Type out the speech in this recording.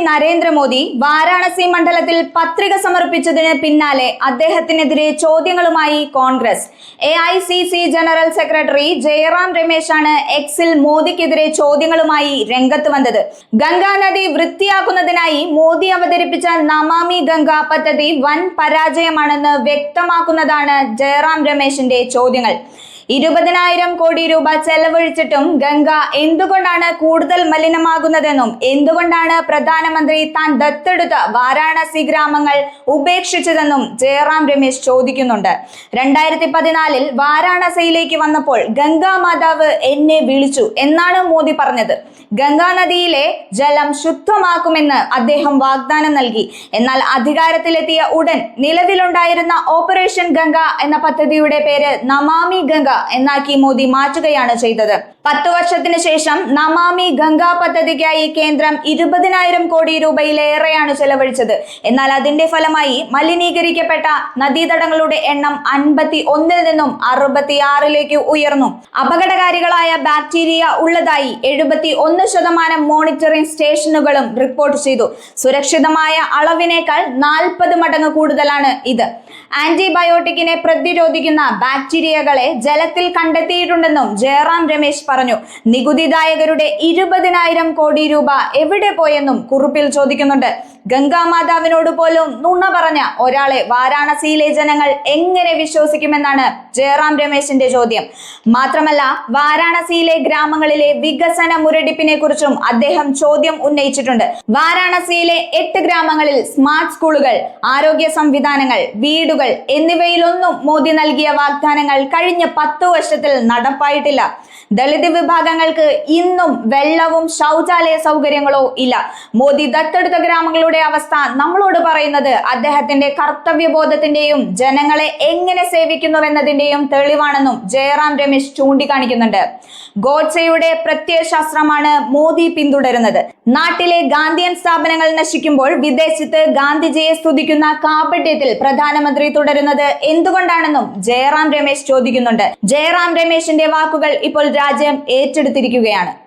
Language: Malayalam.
നരേന്ദ്രമോദി വാരാണസി മണ്ഡലത്തിൽ പത്രിക സമർപ്പിച്ചതിന് പിന്നാലെ അദ്ദേഹത്തിനെതിരെ ചോദ്യങ്ങളുമായി Congress. AICC general secretary Jairam രമേശാണ് എക്സിൽ മോദിക്കെതിരെ ചോദ്യങ്ങളുമായി രംഗത്ത് വന്നത്. ഗംഗാ നദി വൃത്തിയാക്കുന്നതിനായി മോദി അവതരിപ്പിച്ച നമാമി ഗംഗ പദ്ധതി വൻ പരാജയമാണെന്ന് വ്യക്തമാക്കുന്നതാണ് ജയറാം രമേശിന്റെ ചോദ്യങ്ങൾ. 20,000 കോടി രൂപ ചെലവഴിച്ചിട്ടും ഗംഗ എന്തുകൊണ്ടാണ് കൂടുതൽ മലിനമാകുന്നതെന്നും എന്തുകൊണ്ടാണ് പ്രധാനമന്ത്രി താൻ ദത്തെടുത്ത വാരാണസി ഗ്രാമങ്ങൾ ഉപേക്ഷിച്ചതെന്നും ജയറാം രമേശ് ചോദിക്കുന്നുണ്ട്. 2014 വാരാണസിയിലേക്ക് വന്നപ്പോൾ ഗംഗാ മാതാവ് എന്നെ വിളിച്ചു എന്നാണ് മോദി പറഞ്ഞത്. ഗംഗാ നദിയിലെ ജലം ശുദ്ധമാക്കുമെന്ന് അദ്ദേഹം വാഗ്ദാനം നൽകി. എന്നാൽ അധികാരത്തിലെത്തിയ ഉടൻ നിലവിലുണ്ടായിരുന്ന ഓപ്പറേഷൻ ഗംഗ എന്ന പദ്ധതിയുടെ പേര് നമാമി ഗംഗ എന്നാക്കി മോദി മാറ്റുകയാണ് ചെയ്തത്. 10 വർഷത്തിന് ശേഷം നമാമി ഗംഗ പദ്ധതിക്കായി കേന്ദ്രം 20,000 കോടി രൂപയിലേറെയാണ് ചെലവഴിച്ചത്. എന്നാൽ അതിന്റെ ഫലമായി മലിനീകരിക്കപ്പെട്ട നദീതടങ്ങളുടെ എണ്ണം 51 നിന്നും 66 ഉയർന്നു. അപകടകാരികളായ ബാക്ടീരിയ ഉള്ളതായി 71% മോണിറ്ററിംഗ് സ്റ്റേഷനുകളും റിപ്പോർട്ട് ചെയ്തു. സുരക്ഷിതമായ അളവിനേക്കാൾ 40 മടങ്ങ് കൂടുതലാണ് ഇത്. ആന്റിബയോട്ടിക്കിനെ പ്രതിരോധിക്കുന്ന ബാക്ടീരിയകളെ ജലത്തിൽ കണ്ടെത്തിയിട്ടുണ്ടെന്നും ജയറാം രമേശ് പറഞ്ഞു. നികുതിദായകരുടെ 20,000 കോടി രൂപ എവിടെ പോയെന്നും കുറിപ്പിൽ ചോദിക്കുന്നുണ്ട്. ഗംഗാ മാതാവിനോട് പോലും നുണ പറഞ്ഞ ഒരാളെ വാരാണസിയിലെ ജനങ്ങൾ എങ്ങനെ വിശ്വസിക്കുമെന്നാണ് ജയറാം രമേശിന്റെ ചോദ്യം. മാത്രമല്ല, വാരാണസിയിലെ ഗ്രാമങ്ങളിലെ വികസന മുരടിപ്പിനെ കുറിച്ചും അദ്ദേഹം ചോദ്യം ഉന്നയിച്ചിട്ടുണ്ട്. വാരാണസിയിലെ 8 ഗ്രാമങ്ങളിൽ സ്മാർട്ട് സ്കൂളുകൾ, ആരോഗ്യ സംവിധാനങ്ങൾ, വീടുകൾ എന്നിവയിലൊന്നും മോദി നൽകിയ വാഗ്ദാനങ്ങൾ കഴിഞ്ഞ 10 വർഷത്തിൽ നടപ്പായിട്ടില്ല. ദളിത് വിഭാഗങ്ങൾക്ക് ഇന്നും വെള്ളവും ശൗചാലയ സൗകര്യങ്ങളോ ഇല്ല. മോദി ദത്തെടുത്ത ഗ്രാമങ്ങളുടെ അവസ്ഥ നമ്മളോട് പറയുന്നത് അദ്ദേഹത്തിന്റെ കർത്തവ്യബോധത്തിന്റെയും ജനങ്ങളെ എങ്ങനെ സേവിക്കുന്നുവെന്നതിന്റെയും തെളിവാണെന്നും ജയറാം രമേശ് ചൂണ്ടിക്കാണിക്കുന്നുണ്ട്. ഗോഡ്സെയുടെ പ്രത്യയശാസ്ത്രമാണ് മോദി പിന്തുടരുന്നത്. നാട്ടിലെ ഗാന്ധിയൻ സ്ഥാപനങ്ങൾ നശിക്കുമ്പോൾ വിദേശത്ത് ഗാന്ധിജിയെ സ്തുതിക്കുന്ന കാപട്യത്തിൽ പ്രധാനമന്ത്രി തുടരുന്നത് എന്തുകൊണ്ടാണെന്നും ജയറാം രമേശ് ചോദിക്കുന്നുണ്ട്. ജയറാം രമേശിന്റെ വാക്കുകൾ ഇപ്പോൾ രാജ്യം ഏറ്റെടുത്തിരിക്കുകയാണ്.